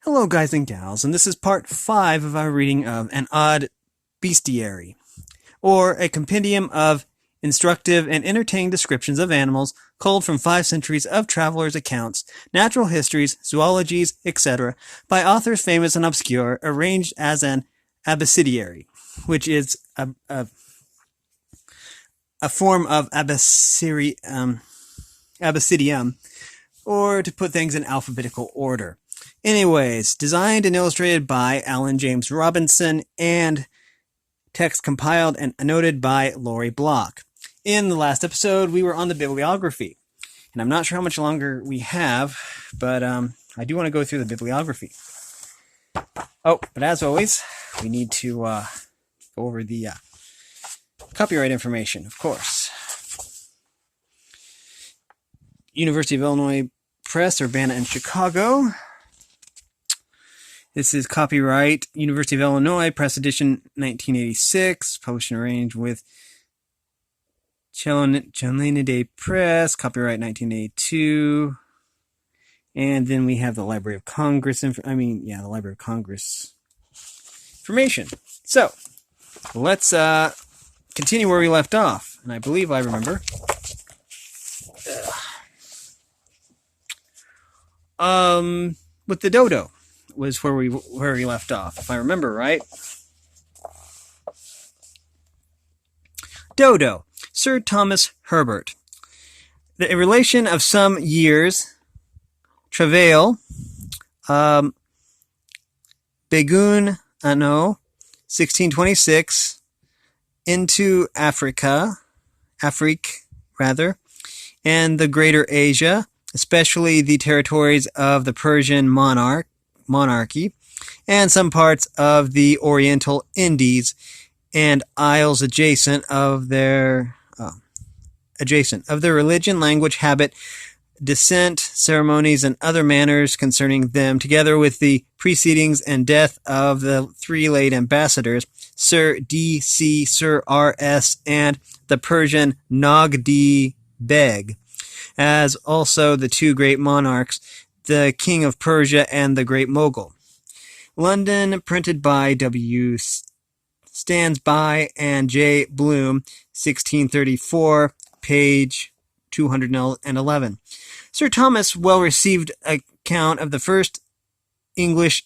Hello guys and gals, and this is part 5 of our reading of An Odd Bestiary, or a compendium of instructive and entertaining descriptions of animals culled from 5 centuries of travelers' accounts, natural histories, zoologies, etc., by authors famous and obscure, arranged as an abecediary, which is a form of abecedium, or to put things in alphabetical order. Anyways, designed and illustrated by Alan James Robinson, and text compiled and noted by Laurie Block. In the last episode, we were on the bibliography, and I'm not sure how much longer we have, but I do want to go through the bibliography. Oh, but as always, we need to go over the copyright information, of course. University of Illinois Press, Urbana and Chicago. This is copyright University of Illinois, Press Edition 1986, published and arranged with Chelonidae Press, copyright 1982. And then we have the Library of Congress, the Library of Congress information. So, let's continue where we left off. And I believe I remember. With the dodo was where we left off, if I remember right. Dodo, Sir Thomas Herbert. The relation of some years, travail, Begun Anno, 1626, into Afrique, and the Greater Asia, especially the territories of the Persian monarchy, and some parts of the Oriental Indies and isles adjacent of their religion, language, habit, descent, ceremonies, and other manners concerning them, together with the proceedings and death of the 3 late ambassadors, Sir D.C., Sir R.S., and the Persian Nagdi Beg, as also the 2 great monarchs, the King of Persia and the Great Mogul. London, printed by W. Stansby and J. Bloom, 1634, page 211. Sir Thomas' well-received account of the first English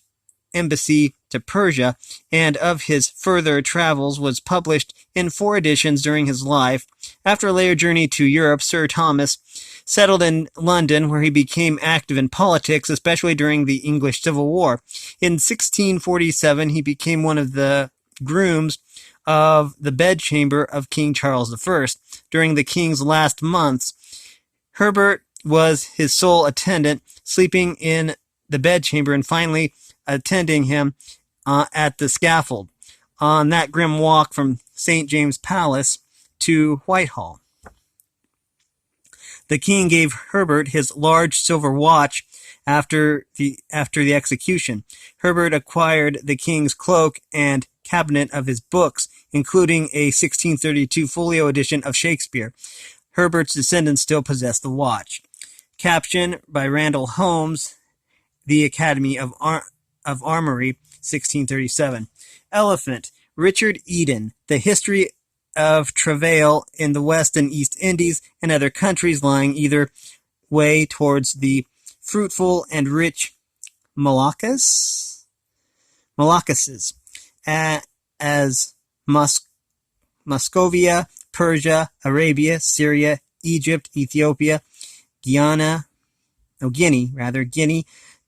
embassy to Persia and of his further travels was published in 4 editions during his life. After a later journey to Europe, Sir Thomas settled in London, where he became active in politics, especially during the English Civil War. In 1647, he became one of the grooms of the bedchamber of King Charles I. During the king's last months, Herbert was his sole attendant, sleeping in the bedchamber and finally attending him at the scaffold on that grim walk from St. James's Palace to Whitehall. The king gave Herbert his large silver watch after the execution. Herbert acquired the king's cloak and cabinet of his books, including a 1632 folio edition of Shakespeare. Herbert's descendants still possess the watch. Caption by Randall Holmes, The Academy of Armory, 1637. Elephant, Richard Eden, The History of Travail in the West and East Indies and other countries lying either way towards the fruitful and rich Moluccas, as Moscovia, Persia, Arabia, Syria, Egypt, Ethiopia, Guinea,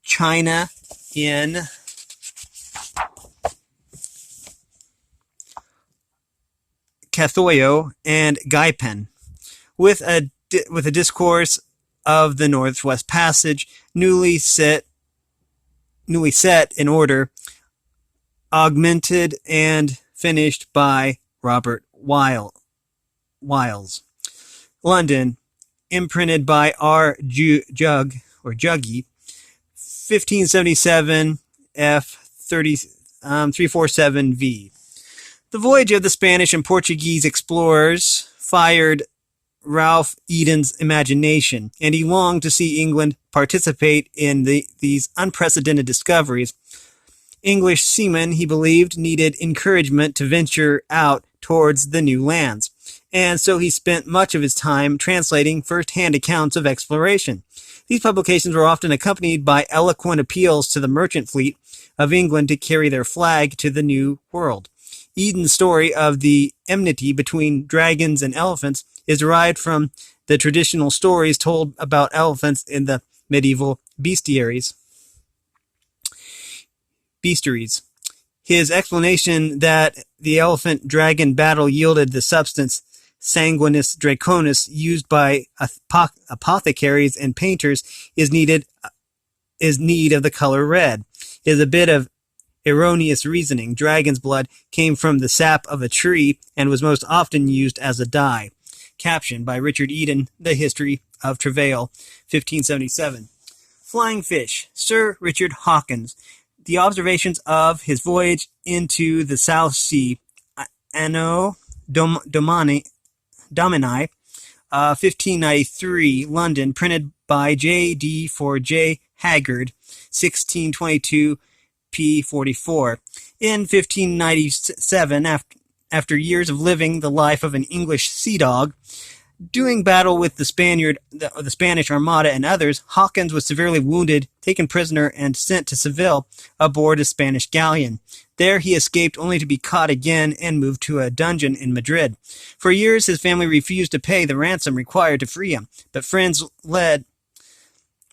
China, in Cathoyo and Gaipen, with a discourse of the Northwest Passage, newly set in order, augmented and finished by Robert Wiles. London, imprinted by R. Juggy, 1577 F 347 V. The voyage of the Spanish and Portuguese explorers fired Ralph Eden's imagination, and he longed to see England participate in these unprecedented discoveries. English seamen, he believed, needed encouragement to venture out towards the new lands, and so he spent much of his time translating first-hand accounts of exploration. These publications were often accompanied by eloquent appeals to the merchant fleet of England to carry their flag to the New World. Eden's story of the enmity between dragons and elephants is derived from the traditional stories told about elephants in the medieval bestiaries. His explanation that the elephant-dragon battle yielded the substance sanguinis draconis used by apothecaries and painters is need of the color red is a bit of erroneous reasoning. Dragon's blood came from the sap of a tree and was most often used as a dye. Caption by Richard Eden, The History of Travail, 1577. Flying Fish, Sir Richard Hawkins. The observations of his voyage into the South Sea, Anno Domini, 1593, London, printed by J.D. for J. Haggard, 1622, p. 44. In 1597, after years of living the life of an English sea dog, doing battle with the Spanish Armada and others, Hawkins was severely wounded, taken prisoner, and sent to Seville aboard a Spanish galleon. There he escaped only to be caught again and moved to a dungeon in Madrid. For years his family refused to pay the ransom required to free him, but friends led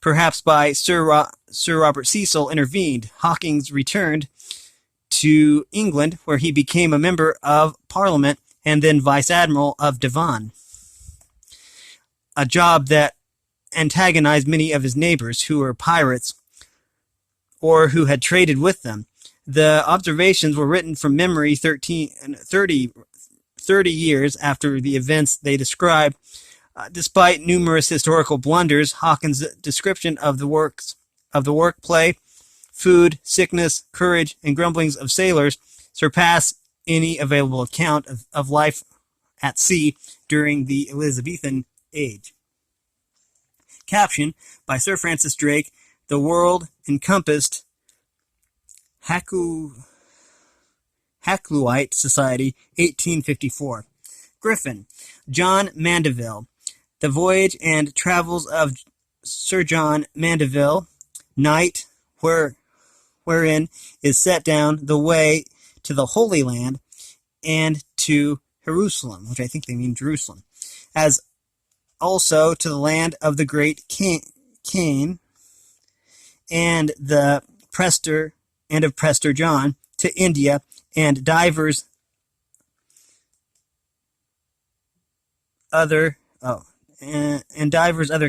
perhaps by Sir Robert Cecil intervened. Hawkins returned to England, where he became a member of Parliament and then Vice Admiral of Devon, a job that antagonized many of his neighbors who were pirates or who had traded with them. The observations were written from memory 30 years after the events they describe. Despite numerous historical blunders, Hawkins' description of the workplay, food, sickness, courage, and grumblings of sailors surpass any available account of life at sea during the Elizabethan age. Caption by Sir Francis Drake, The World Encompassed, Hakluyt Society, 1854. Griffin, John Mandeville, The Voyage and Travels of Sir John Mandeville, Knight, wherein is set down the way to the Holy Land and to Jerusalem, which I think they mean Jerusalem, as also to the land of the great Cain and the Prester John, to India and divers other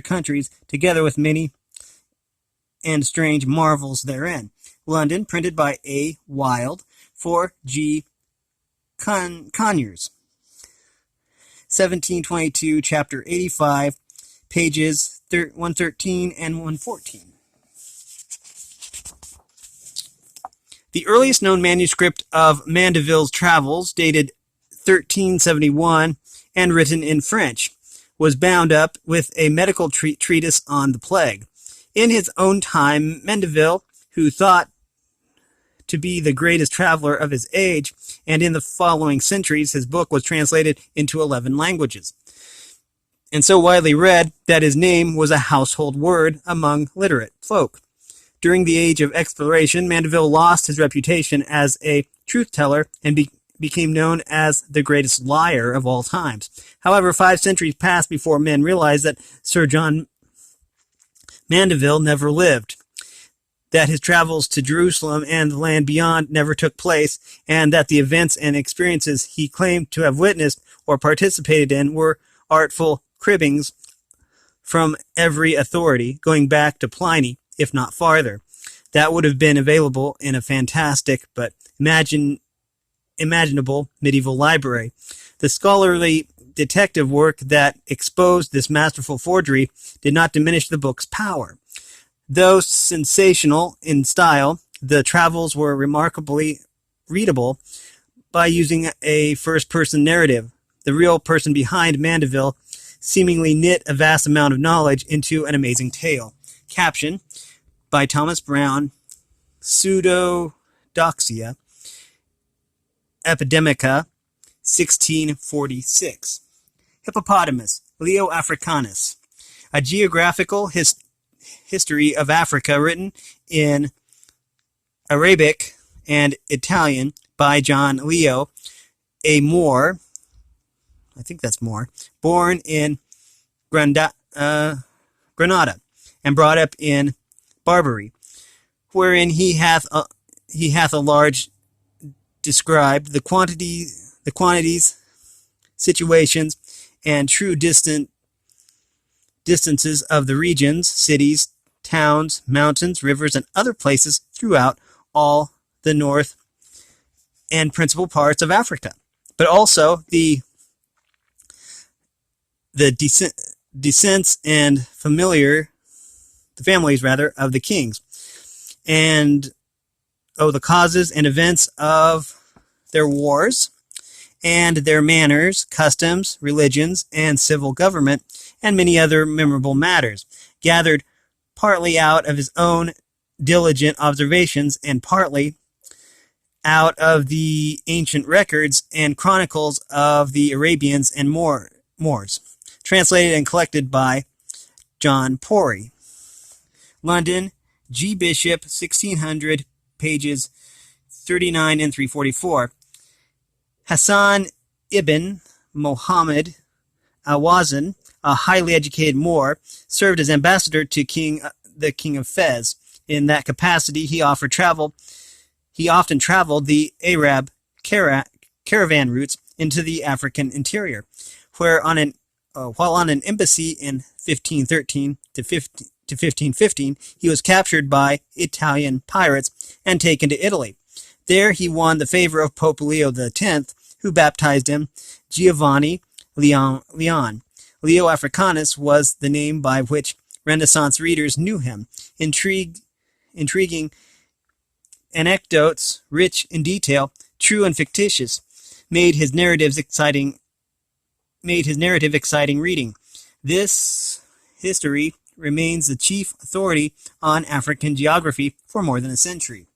countries, together with many and strange marvels therein. London, printed by A. Wilde for G. Conyers. 1722, chapter 85, pages 113 and 114. The earliest known manuscript of Mandeville's travels, dated 1371 and written in French, was bound up with a medical treatise on the plague. In his own time, Mandeville, who thought to be the greatest traveler of his age, and in the following centuries his book was translated into 11 languages, and so widely read that his name was a household word among literate folk. During the age of exploration, Mandeville lost his reputation as a truth-teller and became known as the greatest liar of all times. However, 5 centuries passed before men realized that Sir John Mandeville never lived, that his travels to Jerusalem and the land beyond never took place, and that the events and experiences he claimed to have witnessed or participated in were artful cribbings from every authority, going back to Pliny, if not farther. That would have been available in a fantastic but imaginable medieval library. The scholarly detective work that exposed this masterful forgery did not diminish the book's power. Though sensational in style, the travels were remarkably readable by using a first-person narrative. The real person behind Mandeville seemingly knit a vast amount of knowledge into an amazing tale. Caption by Thomas Brown, Pseudodoxia Epidemica, 1646. Hippopotamus, Leo Africanus. A geographical history of Africa written in Arabic and Italian by John Leo, a Moor, I think that's Moor, born in Granada and brought up in Barbary, wherein he hath a large described the quantities, situations, and true distances of the regions, cities, towns, mountains, rivers, and other places throughout all the north and principal parts of Africa, but also the descents and the families of the kings, and the causes and events of their wars, and their manners, customs, religions, and civil government, and many other memorable matters, gathered partly out of his own diligent observations and partly out of the ancient records and chronicles of the Arabians and Moors, translated and collected by John Pori. London, G. Bishop, 1600, pages 39 and 344. Hassan ibn Muhammad Awazan, a highly educated Moor, served as ambassador to the King of Fez. In that capacity, he often traveled the Arab caravan routes into the African interior, where while on an embassy in 1513 to 1515, he was captured by Italian pirates and taken to Italy. There he won the favor of Pope Leo X, who baptized him Giovanni Leon. Leo Africanus was the name by which Renaissance readers knew him. Intriguing anecdotes, rich in detail, true and fictitious, made his narrative exciting reading. This history remains the chief authority on African geography for more than a century.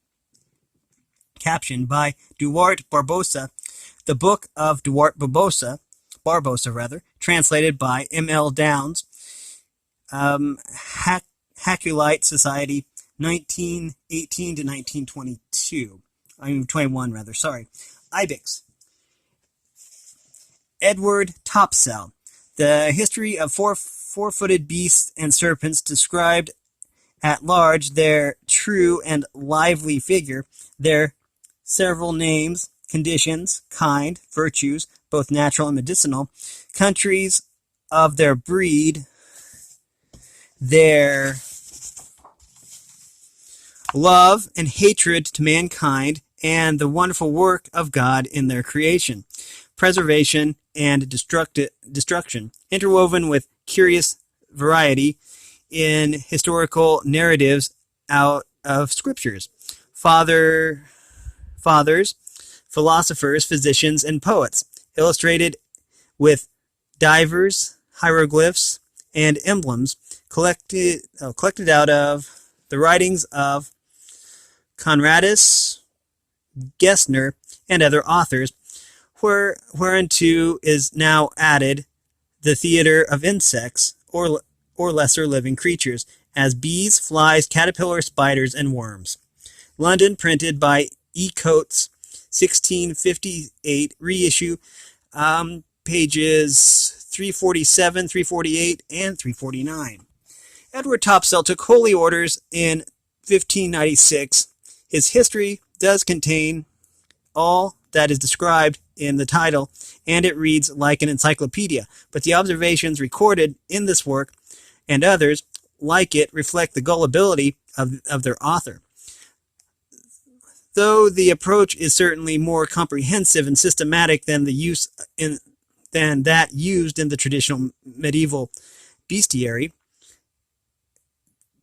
Captioned by Duarte Barbosa, the Book of Duarte Barbosa, translated by M.L. Downs, Haculite Society, 1918 to 1922. 21 rather, sorry. Ibex. Edward Topsell. The history of four-footed beasts and serpents described at large, their true and lively figure, their several names, conditions, kind, virtues, both natural and medicinal, countries of their breed, their love and hatred to mankind, and the wonderful work of God in their creation, preservation, and destruction, interwoven with curious variety in historical narratives out of scriptures. Fathers, philosophers, physicians, and poets, illustrated with divers hieroglyphs and emblems collected out of the writings of Conradus, Gessner, and other authors, whereunto is now added the theater of insects or lesser living creatures, as bees, flies, caterpillars, spiders, and worms. London, printed by E. Coates, 1658, reissue, pages 347, 348, and 349. Edward Topsell took holy orders in 1596. His history does contain all that is described in the title, and it reads like an encyclopedia, but the observations recorded in this work and others like it reflect the gullibility of their author. Though the approach is certainly more comprehensive and systematic than that used in the traditional medieval bestiary,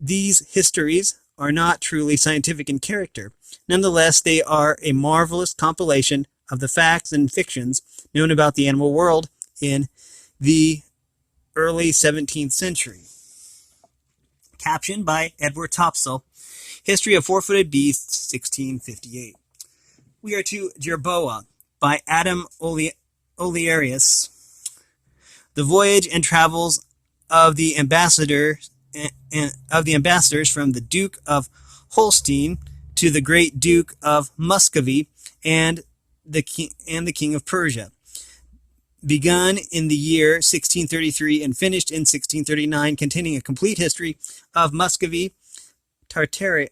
these histories are not truly scientific in character. Nonetheless, they are a marvelous compilation of the facts and fictions known about the animal world in the early 17th century. Captioned by Edward Topsell, History of Four-Footed Beasts, 1658. We are to Jerboa by Adam Olearius. The voyage and travels of the ambassadors from the Duke of Holstein to the Great Duke of Muscovy and the King of Persia, begun in the year 1633 and finished in 1639, containing a complete history of Muscovy, Tartary,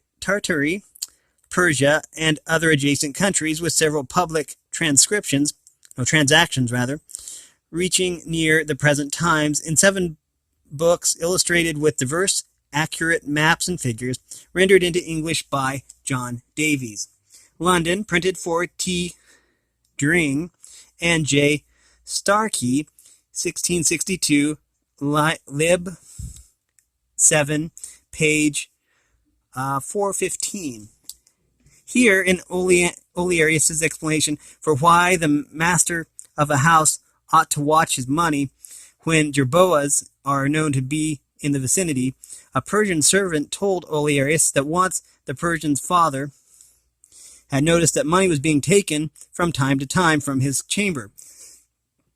Persia, and other adjacent countries, with several public transactions, reaching near the present times in 7 books illustrated with diverse, accurate maps and figures, rendered into English by John Davies. London, printed for T. Dring and J. Starkey, 1662, lib. 7, page 415. Here, in Olearius' explanation for why the master of a house ought to watch his money when jerboas are known to be in the vicinity, a Persian servant told Olearius that once the Persian's father had noticed that money was being taken from time to time from his chamber.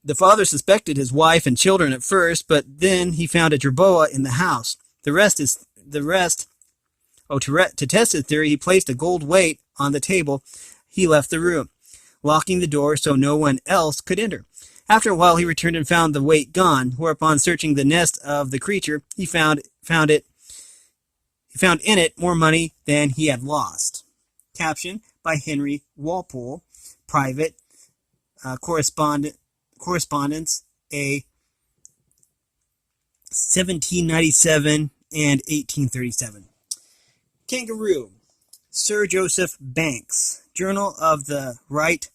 The father suspected his wife and children at first, but then he found a jerboa in the house. To test his theory, he placed a gold weight on the table. He left the room, locking the door so no one else could enter. After a while, he returned and found the weight gone, whereupon, searching the nest of the creature, he found in it more money than he had lost. Caption by Henry Walpole, private correspondence, A. 1797 and 1837. Kangaroo, Sir Joseph Banks, Journal of the Right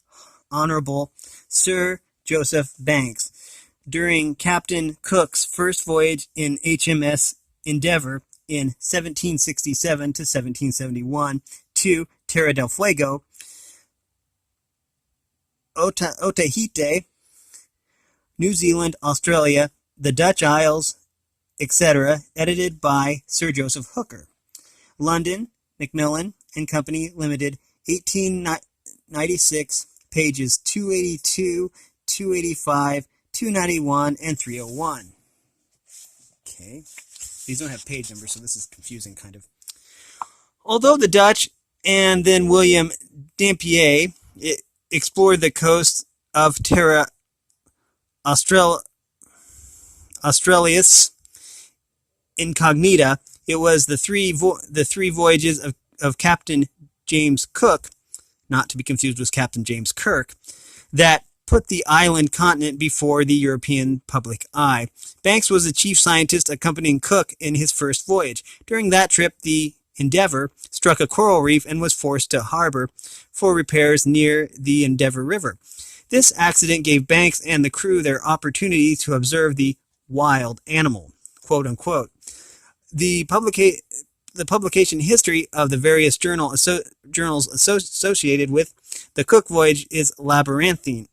Honourable Sir Joseph Banks, during Captain Cook's first voyage in HMS Endeavour in 1767 to 1771 to Terra del Fuego, Otaheite, New Zealand, Australia, the Dutch Isles, etc., edited by Sir Joseph Hooker. London, Macmillan and Company Limited, 1896, pages 282, 285, 291, and 301. Okay, these don't have page numbers, so this is confusing, kind of. Although the Dutch and then William Dampier explored the coast of Terra Australis incognita, it was the three voyages of Captain James Cook, not to be confused with Captain James Kirk, that put the island continent before the European public eye. Banks was the chief scientist accompanying Cook in his first voyage. During that trip, the Endeavour struck a coral reef and was forced to harbor for repairs near the Endeavour River. This accident gave Banks and the crew their opportunity to observe the wild animal, quote unquote. The publication history of the various journals associated with the Cook voyage is labyrinthine,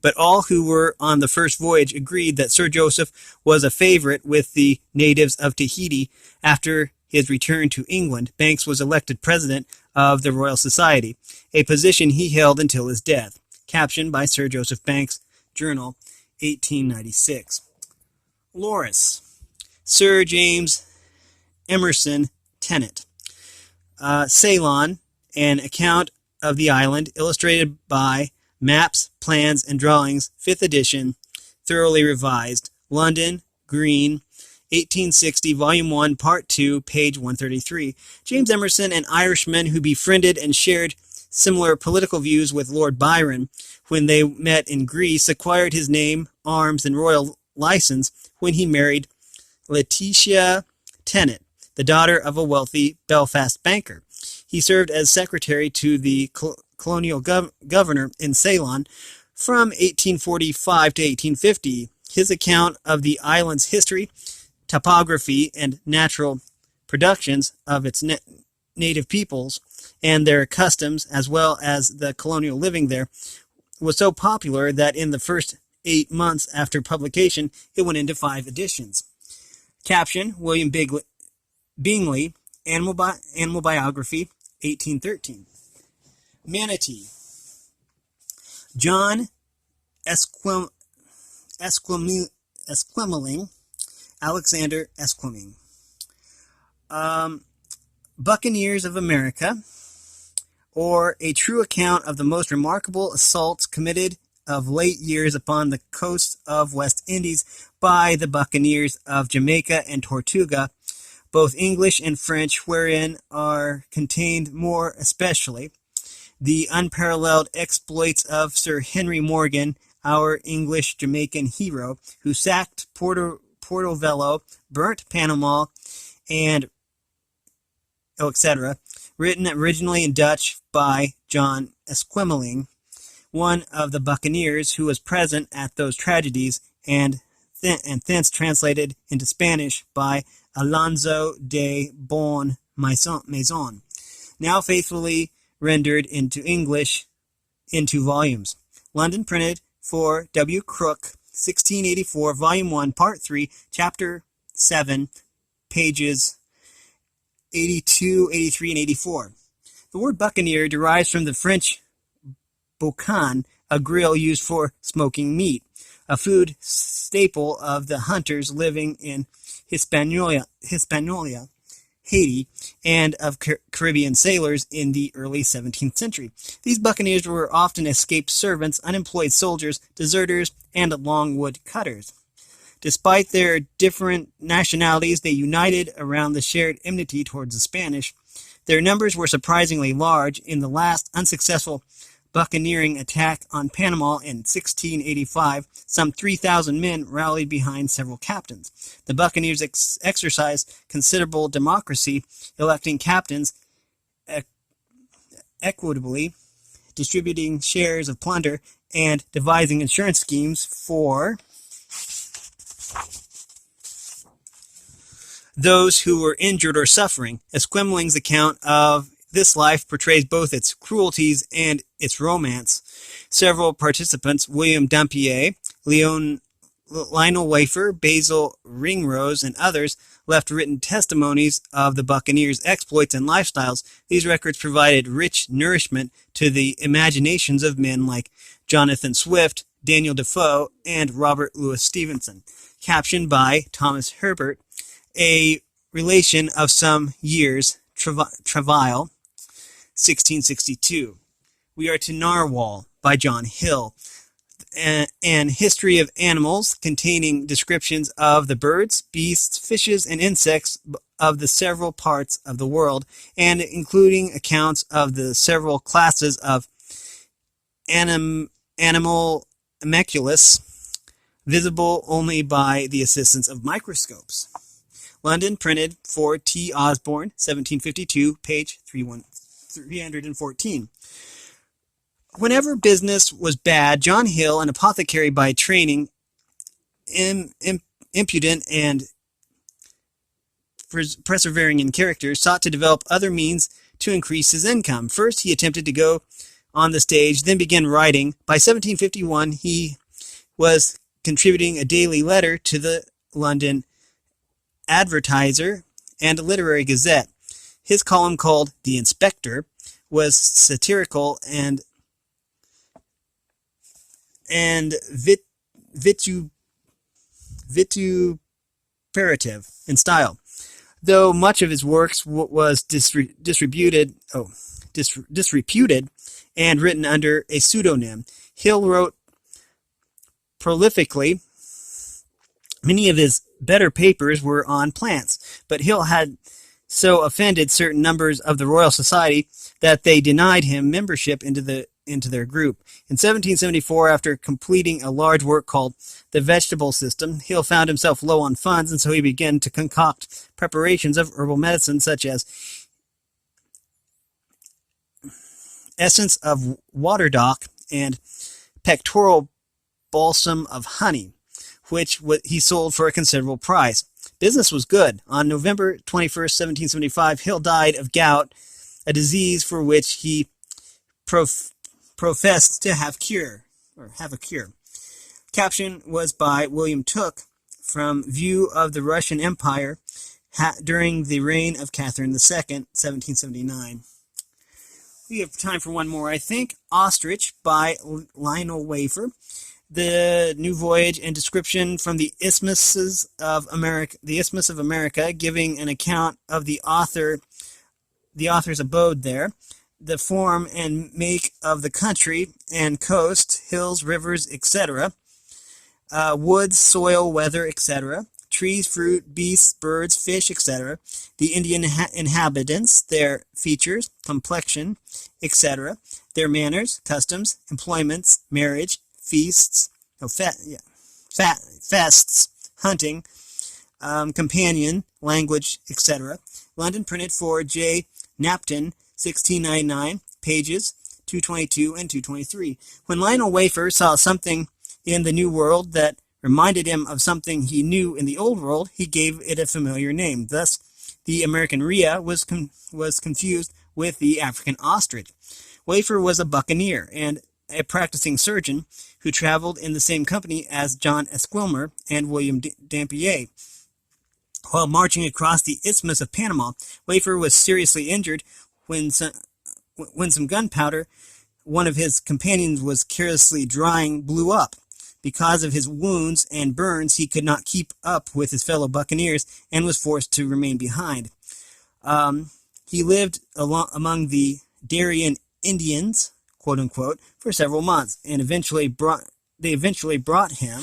but all who were on the first voyage agreed that Sir Joseph was a favorite with the natives of Tahiti. After his return to England, Banks was elected president of the Royal Society, a position he held until his death. Captioned by Sir Joseph Banks, Journal, 1896. Loris, Sir James Emerson Tennant. Ceylon, an account of the island, illustrated by maps, plans, and drawings, 5th edition, thoroughly revised. London, Green, 1860, Volume 1, Part 2, page 133. James Emerson, an Irishman who befriended and shared similar political views with Lord Byron when they met in Greece, acquired his name, arms, and royal license when he married Letitia Tennant, the daughter of a wealthy Belfast banker. He served as secretary to the colonial governor in Ceylon from 1845 to 1850. His account of the island's history, topography, and natural productions of its native peoples and their customs, as well as the colonial living there, was so popular that in the first 8 months after publication, it went into 5 editions. Caption, William Bingley, Animal Biography, 1813. Manatee, John Esquemeling, Alexander Esquemeling. Buccaneers of America, or a true account of the most remarkable assaults committed of late years upon the coasts of West Indies by the buccaneers of Jamaica and Tortuga, both English and French, wherein are contained more especially the unparalleled exploits of Sir Henry Morgan, our English-Jamaican hero, who sacked Portobello, burnt Panama, and etc., written originally in Dutch by John Esquemeling, one of the buccaneers who was present at those tragedies, and thence translated into Spanish by Alonso de Bon Maison, now faithfully rendered into English in 2 volumes. London, printed for W. Crook, 1684, Volume 1, Part 3, Chapter 7, pages 82, 83, and 84. The word buccaneer derives from the French boucan, a grill used for smoking meat, a food staple of the hunters living in Hispaniola, Haiti, and of Caribbean sailors in the early 17th century. These buccaneers were often escaped servants, unemployed soldiers, deserters, and longwood cutters. Despite their different nationalities, they united around the shared enmity towards the Spanish. Their numbers were surprisingly large. In the last unsuccessful buccaneering attack on Panama in 1685, some 3,000 men rallied behind several captains. The buccaneers exercised considerable democracy, electing captains equitably, distributing shares of plunder, and devising insurance schemes for those who were injured or suffering. Esquemeling's account of this life portrays both its cruelties and its romance. Several participants, William Dampier, Lionel Wafer, Basil Ringrose, and others, left written testimonies of the buccaneers' exploits and lifestyles. These records provided rich nourishment to the imaginations of men like Jonathan Swift, Daniel Defoe, and Robert Louis Stevenson. Captioned by Thomas Herbert, a relation of some years' travail, 1662. We are to Narwhal by John Hill, an history of animals containing descriptions of the birds, beasts, fishes, and insects of the several parts of the world, and including accounts of the several classes of animal animalcules, visible only by the assistance of microscopes. London, printed for T. Osborne, 1752, page 314. Whenever business was bad, John Hill, an apothecary by training, impudent and persevering in character, sought to develop other means to increase his income. First, he attempted to go on the stage, then began writing. By 1751, he was contributing a daily letter to the London Advertiser and a literary gazette. His column, called The Inspector, was satirical and vituperative in style. Though much of his works was disreputed and written under a pseudonym, Hill wrote prolifically. Many of his better papers were on plants, but Hill had so offended certain members of the Royal Society that they denied him membership into their group. In 1774, after completing a large work called The Vegetable System, Hill found himself low on funds, and so he began to concoct preparations of herbal medicine such as essence of waterdock and pectoral balsam of honey, which he sold for a considerable price. Business was good. On November 21st, 1775, Hill died of gout, a disease for which he professed to have cure. or have a cure. Caption was by William Tooke from View of the Russian Empire during the reign of Catherine II, 1779. We have time for one more, I think. Ostrich by Lionel Wafer. The New Voyage and description from the Isthmus of America, giving an account of the author's abode there, the form and make of the country and coast, hills, rivers, etc., woods, soil, weather, etc., trees, fruit, beasts, birds, fish, etc., the Indian inhabitants, their features, complexion, etc., their manners, customs, employments, marriage, feasts, fests, hunting, companion, language, etc. London, printed for J. Knapton, 1699, pages 222 and 223. When Lionel Wafer saw something in the New World that reminded him of something he knew in the Old World, he gave it a familiar name. Thus, the American rhea was confused with the African ostrich. Wafer was a buccaneer and a practicing surgeon who traveled in the same company as John Esquilmer and William Dampier. While marching across the Isthmus of Panama, Wafer was seriously injured when some gunpowder one of his companions was carelessly drying blew up. Because of his wounds and burns, he could not keep up with his fellow buccaneers and was forced to remain behind. He lived among the Darien Indians, quote unquote, for several months, and eventually brought him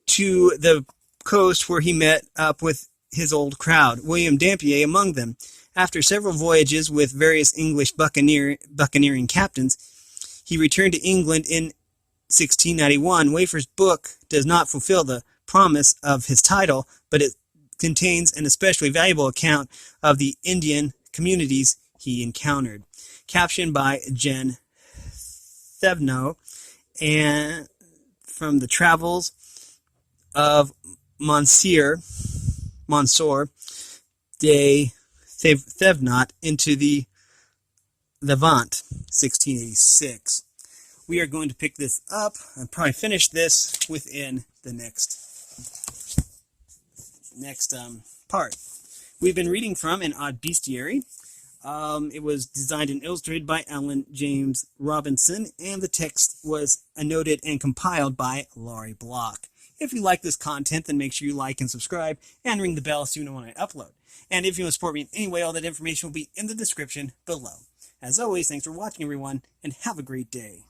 to the coast where he met up with his old crowd, William Dampier among them. After several voyages with various English buccaneering captains, he returned to England in 1691. Wafer's book does not fulfill the promise of his title, but it contains an especially valuable account of the Indian communities he encountered. Captioned by Jen Thevno, and from the Travels of Monsieur de Thevenot into the Levant, 1686. We are going to pick this up and probably finish this within the next part. We've been reading from An Odd Bestiary. It was designed and illustrated by Ellen James Robinson, and the text was annotated and compiled by Laurie Block. If you like this content, then make sure you like and subscribe and ring the bell so you know when I upload. And if you want to support me in any way, all that information will be in the description below. As always, thanks for watching, everyone, and have a great day.